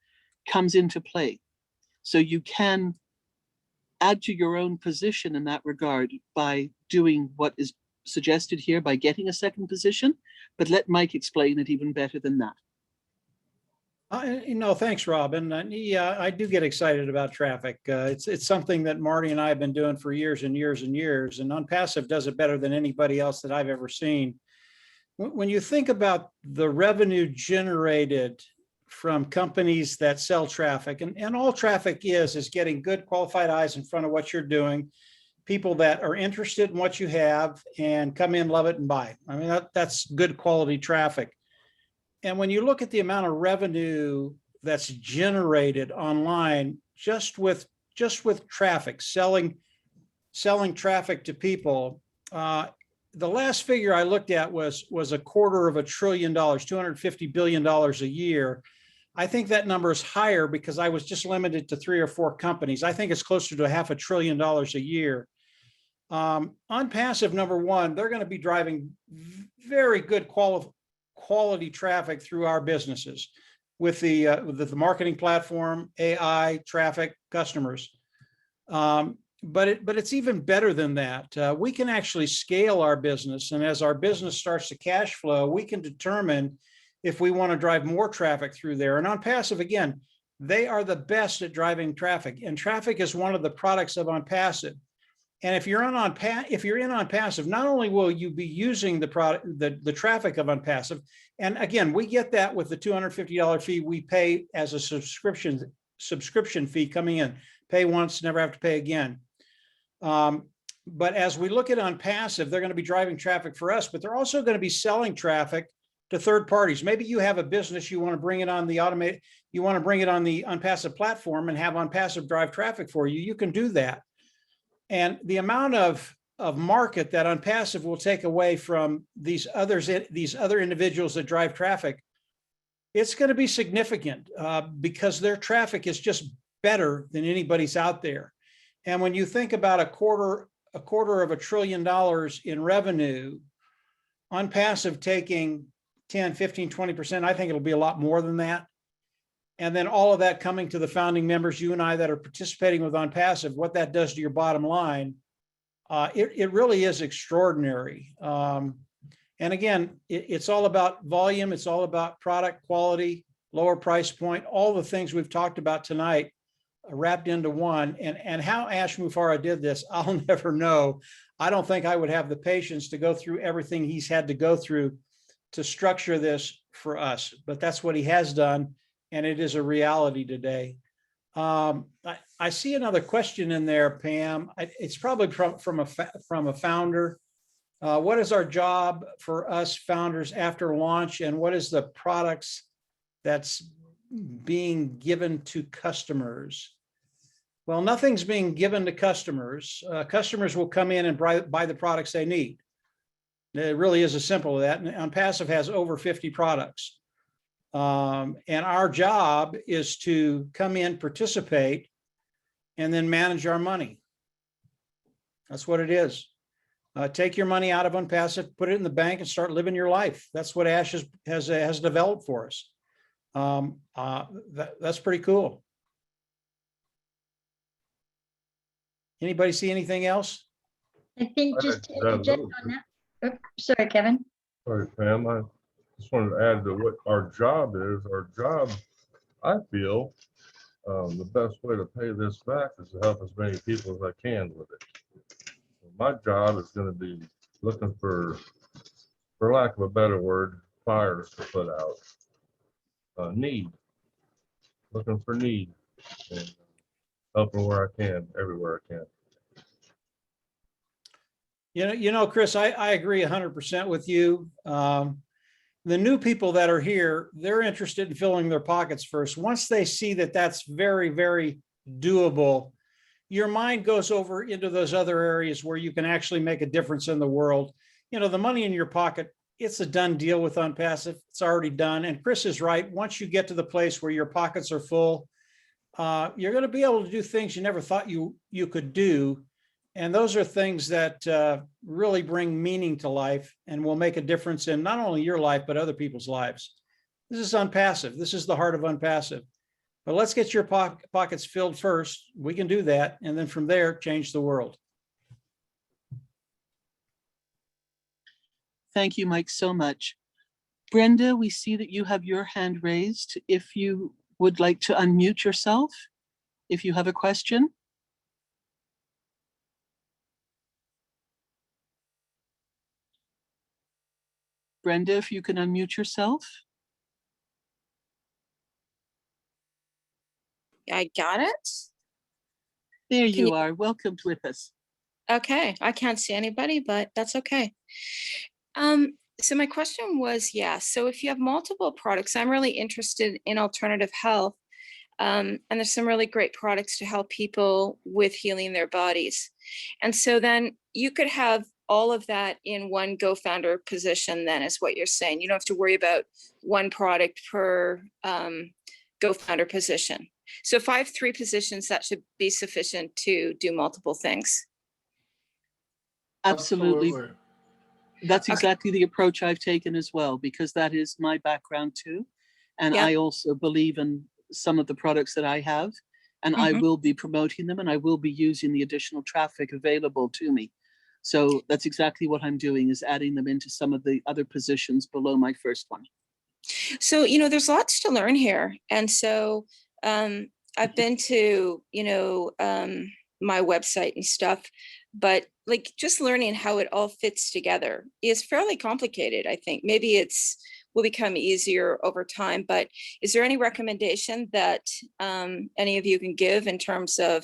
comes into play. So you can add to your own position in that regard by doing what is suggested here, by getting a second position, but let Mike explain it even better than that. Thanks, Robin. Yeah, I do get excited about traffic. It's something that Marty and I have been doing for years and years and years, and OnPassive does it better than anybody else that I've ever seen. When you think about the revenue generated from companies that sell traffic, and all traffic is getting good qualified eyes in front of what you're doing, people that are interested in what you have and come in, love it, and buy. I mean, that's good quality traffic. And when you look at the amount of revenue that's generated online just with traffic, selling traffic to people, the last figure I looked at was $250 billion, $250 billion a year. I think that number is higher because I was just limited to 3 or 4 companies. I think it's closer to $500 billion a year. OnPassive, number one, they're going to be driving very good quality traffic through our businesses with the marketing platform, AI, traffic, customers. But it's even better than that. We can actually scale our business, and as our business starts to cash flow, we can determine if we want to drive more traffic through there. And OnPassive, again, they are the best at driving traffic, and traffic is one of the products of OnPassive. And if you're in OnPassive, not only will you be using the the traffic of OnPassive, and again, we get that with the $250 fee we pay as a subscription fee coming in. Pay once, never have to pay again. But as we look at OnPassive, they're going to be driving traffic for us, but they're also going to be selling traffic to third parties. Maybe you have a business, you want to bring it on the OnPassive platform and have OnPassive drive traffic for you. You can do that. And the amount of market that OnPassive will take away from these other individuals that drive traffic, it's going to be significant because their traffic is just better than anybody's out there. And when you think about a quarter of $1 trillion in revenue, OnPassive taking 10, 15, 20%, I think it'll be a lot more than that. And then all of that coming to the founding members, you and I, that are participating with OnPassive, what that does to your bottom line, it really is extraordinary. And again, it's all about volume. It's all about product quality, lower price point, all the things we've talked about tonight wrapped into one. And how Ash Mufareh did this, I'll never know. I don't think I would have the patience to go through everything he's had to go through to structure this for us, but that's what he has done. And it is a reality today. I see another question in there, Pam. It's probably from a founder. What is our job for us founders after launch, and what is the products that's being given to customers? Well, nothing's being given to customers. Customers will come in and buy the products they need. It really is as simple as that. And OnPassive has over 50 products. And our job is to come in, participate, and then manage our money. That's what it is. Take your money out of OnPassive, put it in the bank, and start living your life. That's what Ash has developed for us. That's pretty cool. Anybody see anything else? I think I just had to done interject those. on that. Oops, sorry, Kevin. Sorry, Pam, I just wanted to add to what our job is. Our job, I feel, the best way to pay this back is to help as many people as I can with it. My job is going to be looking for lack of a better word, fires to put out. Need, looking for need, and helping where I can, everywhere I can. Chris, I agree 100% with you. The new people that are here, they're interested in filling their pockets first. Once they see that that's very, very doable, your mind goes over into those other areas where you can actually make a difference in the world. The money in your pocket, it's a done deal with OnPassive. It's already done. And Chris is right. Once you get to the place where your pockets are full, you're going to be able to do things you never thought you could do. And those are things that really bring meaning to life and will make a difference in not only your life, but other people's lives. This is OnPassive. This is the heart of OnPassive. But let's get your pockets filled first. We can do that. And then from there, change the world. Thank you, Mike, so much. Brenda, we see that you have your hand raised. If you would like to unmute yourself, if you have a question. Brenda, if you can unmute yourself. I got it. There Can you you- are. Welcome with us. Okay, I can't see anybody, but that's okay. So my question was, so if you have multiple products, I'm really interested in alternative health. And there's some really great products to help people with healing their bodies. And so then you could have all of that in one Go-Founder position, then is what you're saying. You don't have to worry about one product per Go-Founder position. So if I have 3 positions, that should be sufficient to do multiple things. Absolutely. That's Okay. exactly the approach I've taken as well, because that is my background too. And Yep. I also believe in some of the products that I have, and I will be promoting them, and I will be using the additional traffic available to me. So that's exactly what I'm doing, is adding them into some of the other positions below my first one. So, there's lots to learn here. And so I've been to, my website and stuff, but like just learning how it all fits together is fairly complicated. I think maybe will become easier over time, but is there any recommendation that any of you can give in terms of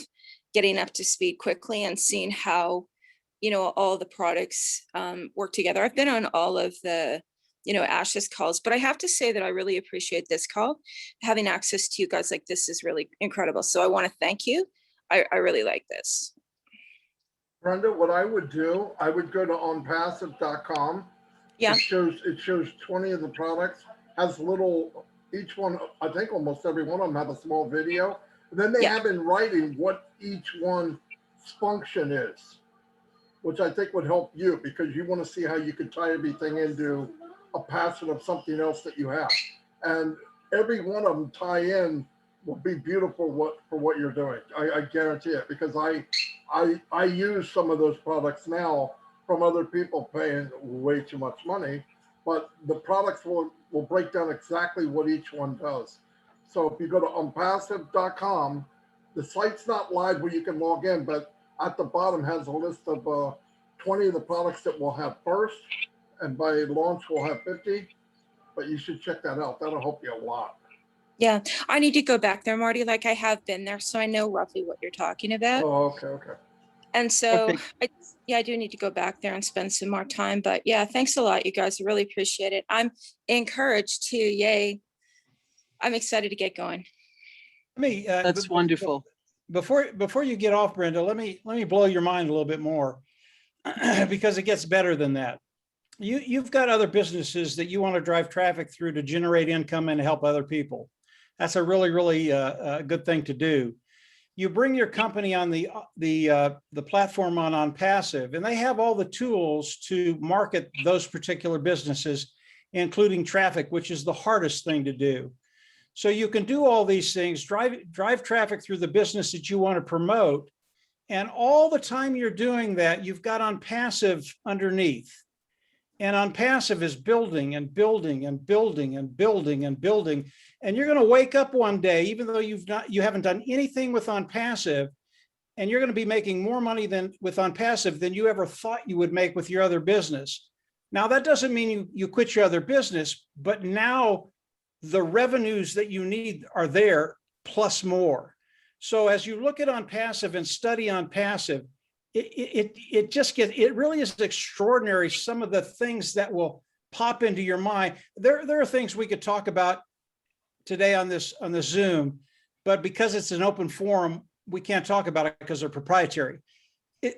getting up to speed quickly and seeing how, all the products work together? I've been on all of the, Ash's calls, but I have to say that I really appreciate this call. Having access to you guys like this is really incredible. So I want to thank you. I really like this. Brenda, what I would do, I would go to onpassive.com. Yeah. It shows 20 of the products, has each one, I think almost every one of them have a small video. And then they Yeah. have in writing what each one's function is, which I think would help you because you want to see how you could tie everything into a passion of something else that you have. And every one of them tie in will be beautiful for what you're doing. I guarantee it, because I use some of those products now from other people paying way too much money, but the products will break down exactly what each one does. So if you go to onpassive.com, the site's not live where you can log in, but at the bottom has a list of 20 of the products that we'll have first, and by launch we'll have 50. But you should check that out. That'll help you a lot. Yeah, I need to go back there, Marty. Like I have been there, so I know roughly what you're talking about. Oh, okay. And so, Perfect. I do need to go back there and spend some more time. But yeah, thanks a lot, you guys. I really appreciate it. I'm encouraged to, yay. I'm excited to get going. Me, That's wonderful. before you get off, Brenda, let me blow your mind a little bit more because it gets better than that. You've got other businesses that you want to drive traffic through to generate income and help other people. That's a really, really good thing to do. You bring your company on the platform on OnPassive, and they have all the tools to market those particular businesses, including traffic, which is the hardest thing to do. So you can do all these things, drive traffic through the business that you want to promote. And all the time you're doing that, you've got OnPassive underneath. And OnPassive is building and building and building and building and building. And you're going to wake up one day, even though you haven't done anything with OnPassive, and you're going to be making more money with OnPassive than you ever thought you would make with your other business. Now, that doesn't mean you quit your other business, but now the revenues that you need are there plus more. So as you look at OnPassive and study OnPassive, it really is extraordinary. Some of the things that will pop into your mind. There are things we could talk about today on this Zoom, but because it's an open forum, we can't talk about it because they're proprietary.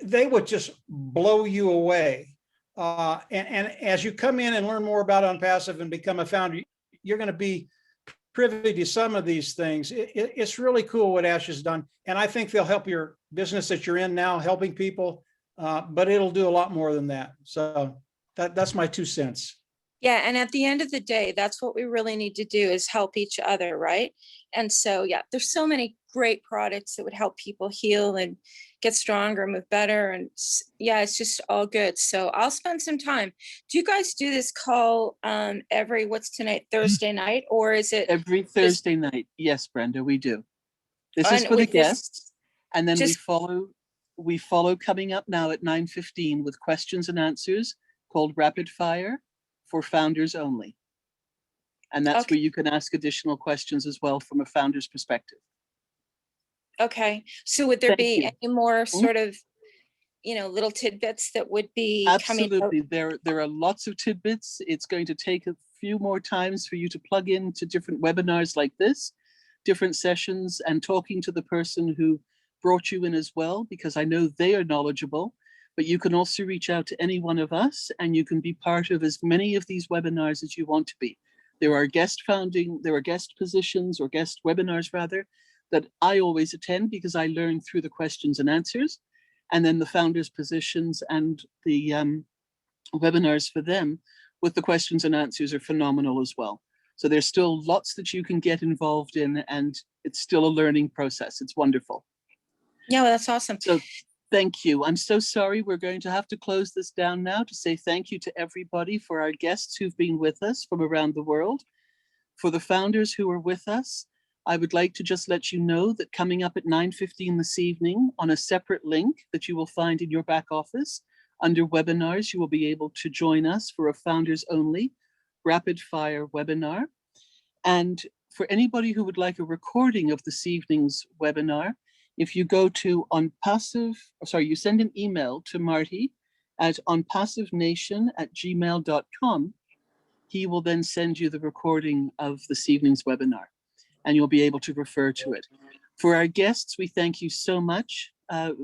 They would just blow you away. And as you come in and learn more about OnPassive and become a founder, you're going to be privy to some of these things. It's really cool what Ash has done. And I think they'll help your business that you're in now, helping people, but it'll do a lot more than that. So that's my 2 cents. Yeah. And at the end of the day, that's what we really need to do is help each other. Right. And so, yeah, there's so many great products that would help people heal and get stronger, move better. And yeah, it's just all good. So I'll spend some time. Do you guys do this call every, what's tonight, Thursday night, or is it Every Thursday night? Yes, Brenda, we do. This is And for the with this- guests. And then just- we follow coming up now at 9:15 with questions and answers called Rapid Fire for founders only. And that's Okay. where you can ask additional questions as well from a founder's perspective. Okay. So would there Thank be you. any more sort of, little tidbits that would be coming out? Absolutely. There are lots of tidbits. It's going to take a few more times for you to plug into different webinars like this, different sessions, and talking to the person who brought you in as well, because I know they are knowledgeable. But you can also reach out to any one of us, and you can be part of as many of these webinars as you want to be. There are guest positions or guest webinars rather, that I always attend because I learn through the questions and answers. And then the founders' positions and the webinars for them with the questions and answers are phenomenal as well. So there's still lots that you can get involved in, and it's still a learning process. It's wonderful. Yeah, well, that's awesome. So thank you. I'm so sorry. We're going to have to close this down now to say thank you to everybody, for our guests who've been with us from around the world. For the founders who are with us, I would like to just let you know that coming up at 9:15 this evening on a separate link that you will find in your back office under webinars, you will be able to join us for a founders only rapid fire webinar. And for anybody who would like a recording of this evening's webinar, if you go to you send an email to Marty at onpassivenation@gmail.com, he will then send you the recording of this evening's webinar, and you'll be able to refer to it. For our guests, we thank you so much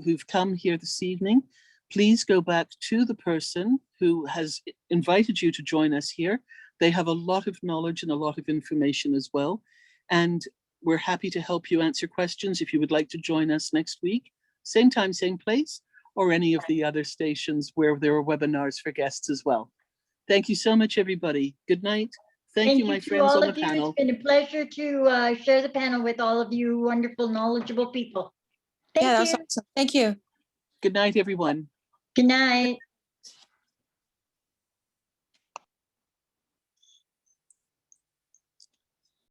who've come here this evening. Please go back to the person who has invited you to join us here. They have a lot of knowledge and a lot of information as well. And we're happy to help you answer questions if you would like to join us next week, same time, same place, or any of the other stations where there are webinars for guests as well. Thank you so much, everybody. Good night. Thank you, my to friends all on the of you. panel. It's been a pleasure to share the panel with all of you wonderful, knowledgeable people. Thank Yeah, that's you. awesome. Thank you. Good night, everyone. Good night.